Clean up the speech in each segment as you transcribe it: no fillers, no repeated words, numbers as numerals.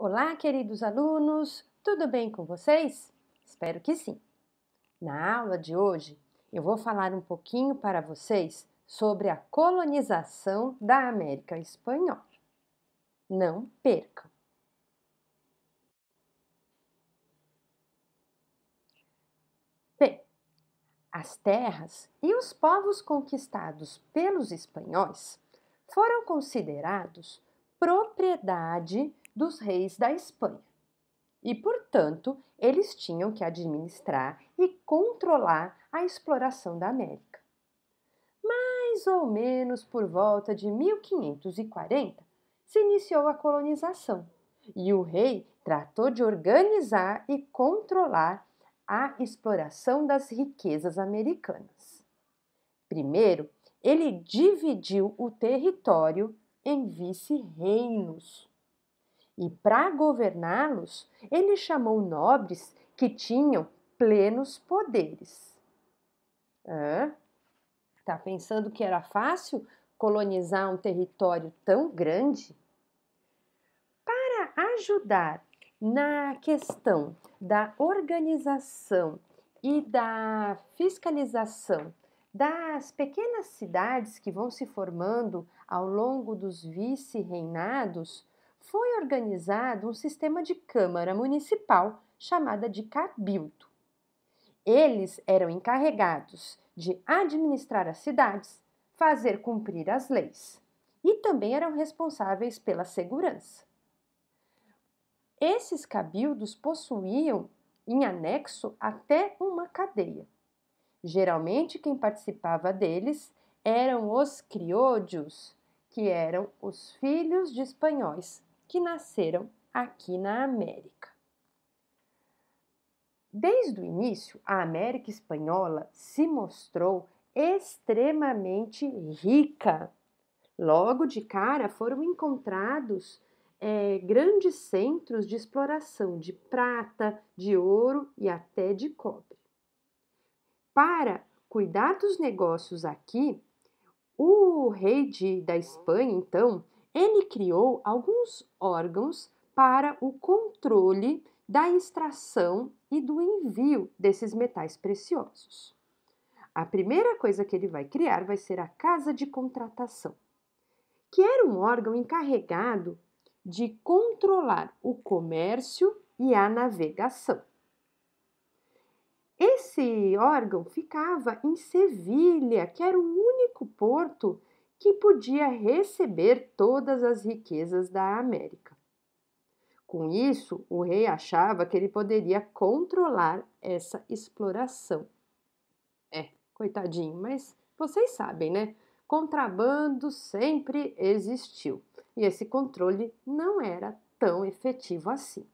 Olá, queridos alunos, tudo bem com vocês? Espero que sim. Na aula de hoje, eu vou falar um pouquinho para vocês sobre a colonização da América Espanhola. Não percam! Bem, as terras e os povos conquistados pelos espanhóis foram considerados propriedade dos reis da Espanha. E, portanto, eles tinham que administrar e controlar a exploração da América. Mais ou menos por volta de 1540, se iniciou a colonização e o rei tratou de organizar e controlar a exploração das riquezas americanas. Primeiro, ele dividiu o território em vice-reinos. E para governá-los, ele chamou nobres que tinham plenos poderes. Tá pensando que era fácil colonizar um território tão grande? Para ajudar na questão da organização e da fiscalização das pequenas cidades que vão se formando ao longo dos vice-reinados, foi organizado um sistema de câmara municipal chamada de cabildo. Eles eram encarregados de administrar as cidades, fazer cumprir as leis e também eram responsáveis pela segurança. Esses cabildos possuíam em anexo até uma cadeia. Geralmente quem participava deles eram os criollos, que eram os filhos de espanhóis que nasceram aqui na América. Desde o início, a América Espanhola se mostrou extremamente rica. Logo de cara foram encontrados grandes centros de exploração de prata, de ouro e até de cobre. Para cuidar dos negócios aqui, o rei da Espanha, então, ele criou alguns órgãos para o controle da extração e do envio desses metais preciosos. A primeira coisa que ele vai criar vai ser a Casa de Contratação, que era um órgão encarregado de controlar o comércio e a navegação. Esse órgão ficava em Sevilha, que era o único porto que podia receber todas as riquezas da América. Com isso, o rei achava que ele poderia controlar essa exploração. Coitadinho, mas vocês sabem, né? Contrabando sempre existiu e esse controle não era tão efetivo assim.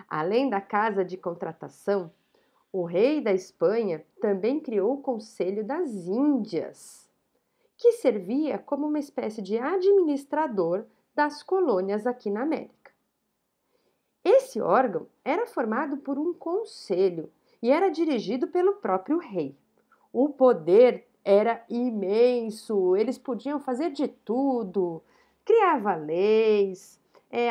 Além da Casa de Contratação, o rei da Espanha também criou o Conselho das Índias, que servia como uma espécie de administrador das colônias aqui na América. Esse órgão era formado por um conselho e era dirigido pelo próprio rei. O poder era imenso, eles podiam fazer de tudo, criava leis,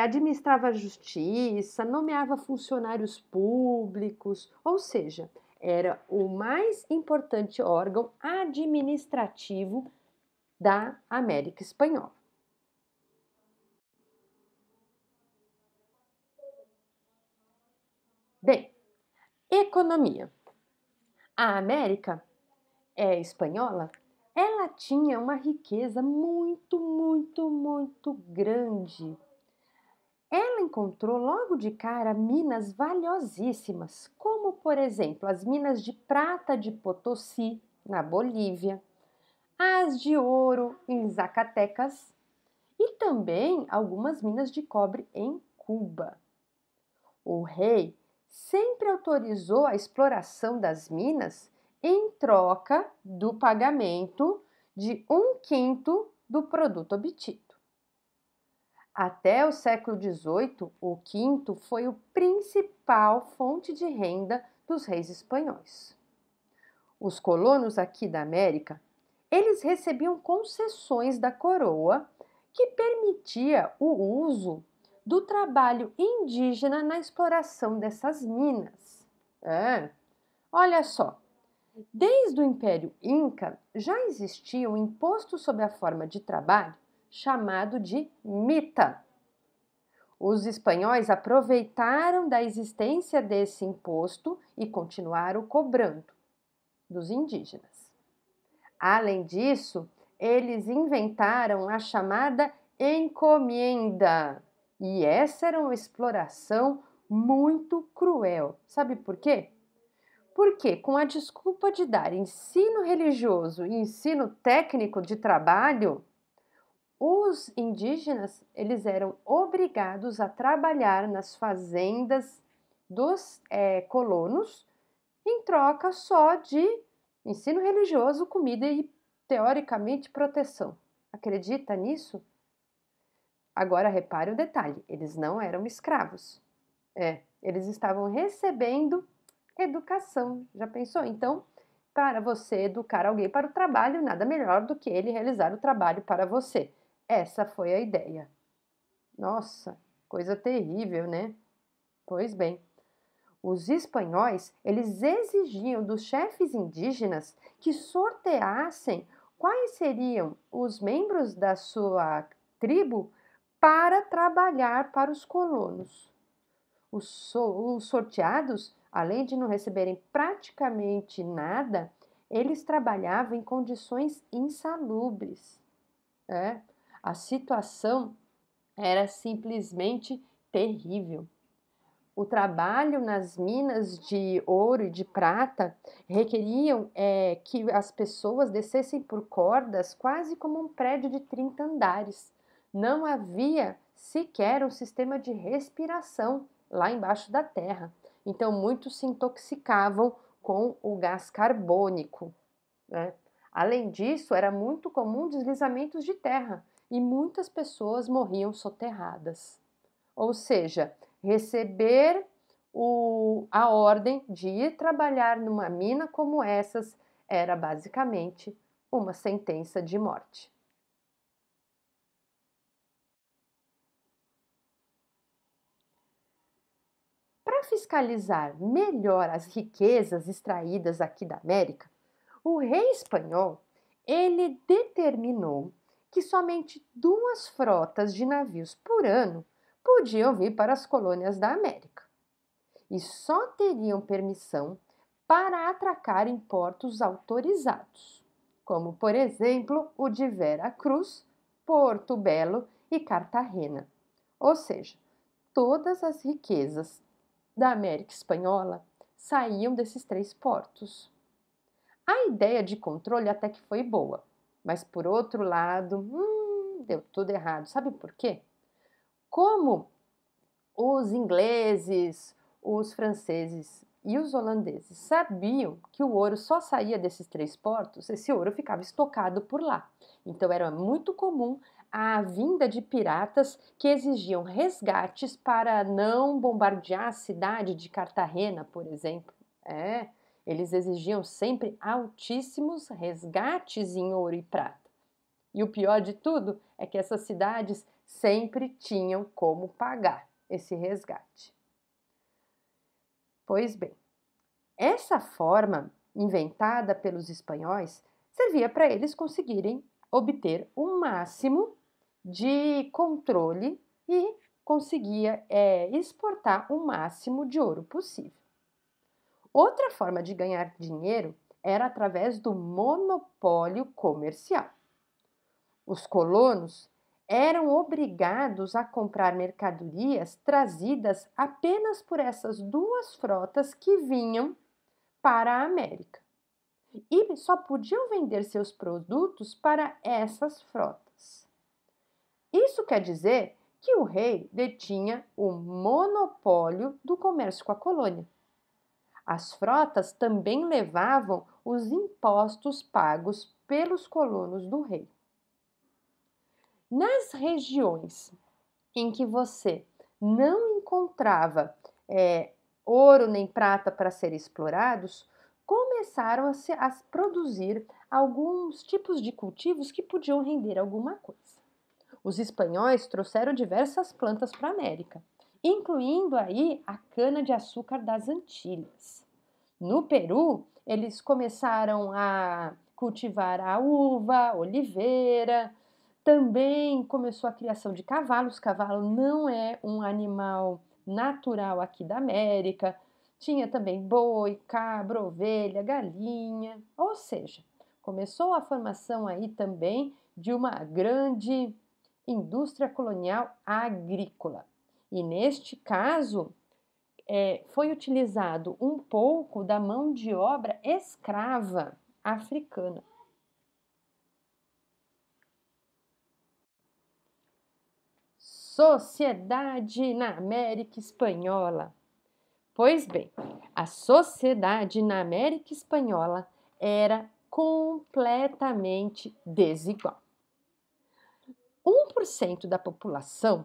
administrava a justiça, nomeava funcionários públicos, ou seja, era o mais importante órgão administrativo da América Espanhola. Bem, economia. A América espanhola, ela tinha uma riqueza muito grande. Ela encontrou logo de cara minas valiosíssimas, como, por exemplo, as minas de prata de Potosí, na Bolívia, as de ouro em Zacatecas e também algumas minas de cobre em Cuba. O rei sempre autorizou a exploração das minas em troca do pagamento de 1/5 do produto obtido. Até o século XVIII, o quinto foi o principal fonte de renda dos reis espanhóis. Os colonos aqui da América, eles recebiam concessões da coroa que permitia o uso do trabalho indígena na exploração dessas minas. Olha só, desde o Império Inca já existia um imposto sob a forma de trabalho chamado de mita. Os espanhóis aproveitaram da existência desse imposto e continuaram cobrando dos indígenas. Além disso, eles inventaram a chamada encomienda, e essa era uma exploração muito cruel. Sabe por quê? Porque, com a desculpa de dar ensino religioso e ensino técnico de trabalho, os indígenas eles eram obrigados a trabalhar nas fazendas dos colonos em troca só de ensino religioso, comida e, teoricamente, proteção. Acredita nisso? Agora repare o detalhe, eles não eram escravos. Eles estavam recebendo educação. Já pensou? Então, para você educar alguém para o trabalho, nada melhor do que ele realizar o trabalho para você. Essa foi a ideia. Nossa, coisa terrível, né? Pois bem, os espanhóis, eles exigiam dos chefes indígenas que sorteassem quais seriam os membros da sua tribo para trabalhar para os colonos. Os sorteados, além de não receberem praticamente nada, eles trabalhavam em condições insalubres. A situação era simplesmente terrível. O trabalho nas minas de ouro e de prata requeriam que as pessoas descessem por cordas quase como um prédio de 30 andares. Não havia sequer um sistema de respiração lá embaixo da terra. Então, muitos se intoxicavam com o gás carbônico. Além disso, era muito comum deslizamentos de terra e muitas pessoas morriam soterradas. Ou seja, receber a ordem de ir trabalhar numa mina como essas era basicamente uma sentença de morte. Para fiscalizar melhor as riquezas extraídas aqui da América, o rei espanhol ele determinou que somente 2 frotas de navios por ano podiam vir para as colônias da América e só teriam permissão para atracar em portos autorizados, como, por exemplo, o de Vera Cruz, Porto Belo e Cartagena. Ou seja, todas as riquezas da América Espanhola saíam desses 3 portos. A ideia de controle até que foi boa, mas por outro lado, deu tudo errado. Sabe por quê? Como os ingleses, os franceses e os holandeses sabiam que o ouro só saía desses 3 portos, esse ouro ficava estocado por lá. Então era muito comum a vinda de piratas que exigiam resgates para não bombardear a cidade de Cartagena, por exemplo. Eles exigiam sempre altíssimos resgates em ouro e prata. E o pior de tudo é que essas cidades sempre tinham como pagar esse resgate. Pois bem, essa forma inventada pelos espanhóis servia para eles conseguirem obter o máximo de controle e conseguia exportar o máximo de ouro possível. Outra forma de ganhar dinheiro era através do monopólio comercial. Os colonos eram obrigados a comprar mercadorias trazidas apenas por essas 2 frotas que vinham para a América. E só podiam vender seus produtos para essas frotas. Isso quer dizer que o rei detinha o monopólio do comércio com a colônia. As frotas também levavam os impostos pagos pelos colonos do rei. Nas regiões em que você não encontrava ouro nem prata para serem explorados, começaram a produzir alguns tipos de cultivos que podiam render alguma coisa. Os espanhóis trouxeram diversas plantas para a América, incluindo aí a cana-de-açúcar das Antilhas. No Peru, eles começaram a cultivar a uva, a oliveira, também começou a criação de cavalos. Cavalo não é um animal natural aqui da América. Tinha também boi, cabra, ovelha, galinha, ou seja, começou a formação aí também de uma grande indústria colonial agrícola. E neste caso, foi utilizado um pouco da mão de obra escrava africana. Sociedade na América Espanhola. Pois bem, a sociedade na América Espanhola era completamente desigual. 1% da população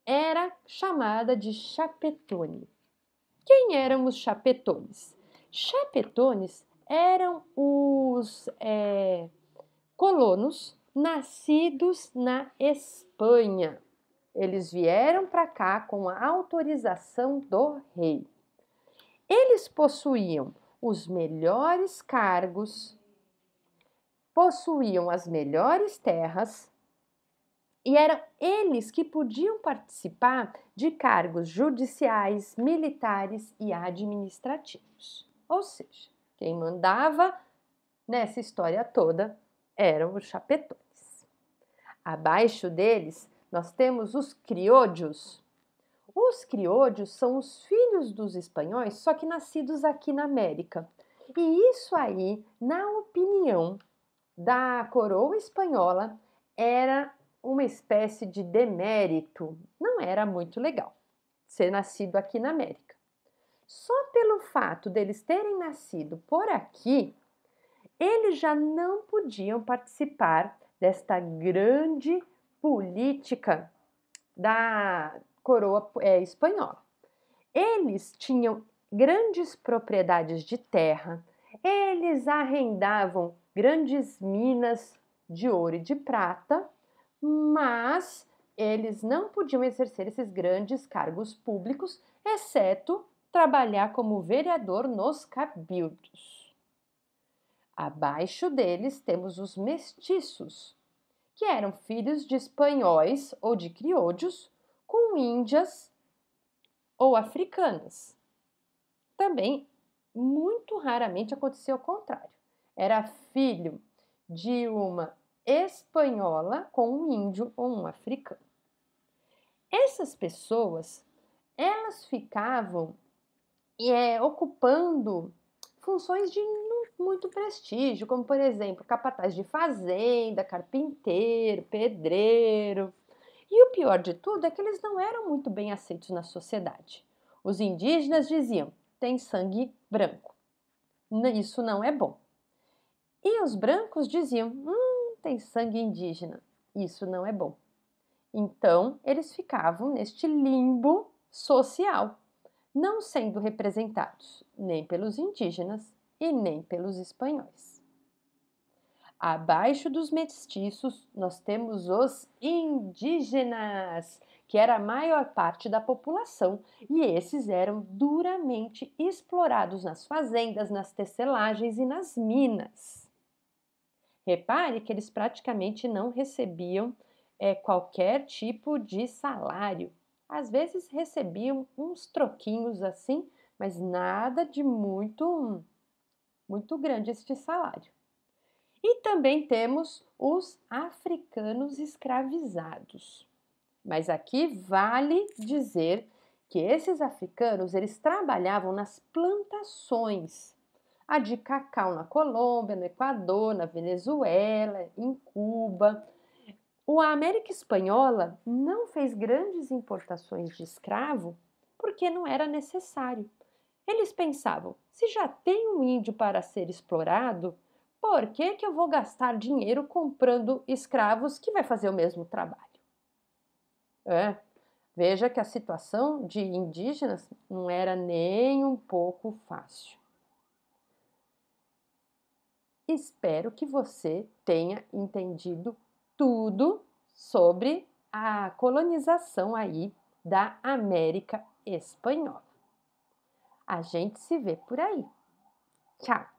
era chamada de chapetone. Quem eram os chapetones? Chapetones eram os colonos nascidos na Espanha. Eles vieram para cá com a autorização do rei. Eles possuíam os melhores cargos, possuíam as melhores terras e eram eles que podiam participar de cargos judiciais, militares e administrativos. Ou seja, quem mandava nessa história toda eram os chapetões. Abaixo deles, nós temos os criollos. Os criollos são os filhos dos espanhóis, só que nascidos aqui na América. E isso aí, na opinião da coroa espanhola, era uma espécie de demérito. Não era muito legal ser nascido aqui na América. Só pelo fato deles terem nascido por aqui, eles já não podiam participar desta grande política da coroa espanhola. Eles tinham grandes propriedades de terra, eles arrendavam grandes minas de ouro e de prata, mas eles não podiam exercer esses grandes cargos públicos, exceto trabalhar como vereador nos cabildos. Abaixo deles temos os mestiços, que eram filhos de espanhóis ou de criollos com índias ou africanas. Também, muito raramente acontecia o contrário. Era filho de uma espanhola com um índio ou um africano. Essas pessoas, elas ficavam ocupando funções de muito prestígio, como, por exemplo, capataz de fazenda, carpinteiro, pedreiro. E o pior de tudo é que eles não eram muito bem aceitos na sociedade. Os indígenas diziam: tem sangue branco. Isso não é bom. E os brancos diziam: tem sangue indígena. Isso não é bom. Então, eles ficavam neste limbo social, não sendo representados nem pelos indígenas e nem pelos espanhóis. Abaixo dos mestiços, nós temos os indígenas, que era a maior parte da população, e esses eram duramente explorados nas fazendas, nas tecelagens e nas minas. Repare que eles praticamente não recebiam qualquer tipo de salário. Às vezes recebiam uns troquinhos assim, mas nada de muito grande este salário. E também temos os africanos escravizados. Mas aqui vale dizer que esses africanos, eles trabalhavam nas plantações, a de cacau na Colômbia, no Equador, na Venezuela, em Cuba. A América Espanhola não fez grandes importações de escravo porque não era necessário. Eles pensavam, se já tem um índio para ser explorado, por que eu vou gastar dinheiro comprando escravos que vai fazer o mesmo trabalho? Veja que a situação de indígenas não era nem um pouco fácil. Espero que você tenha entendido tudo sobre a colonização aí da América Espanhola. A gente se vê por aí. Tchau!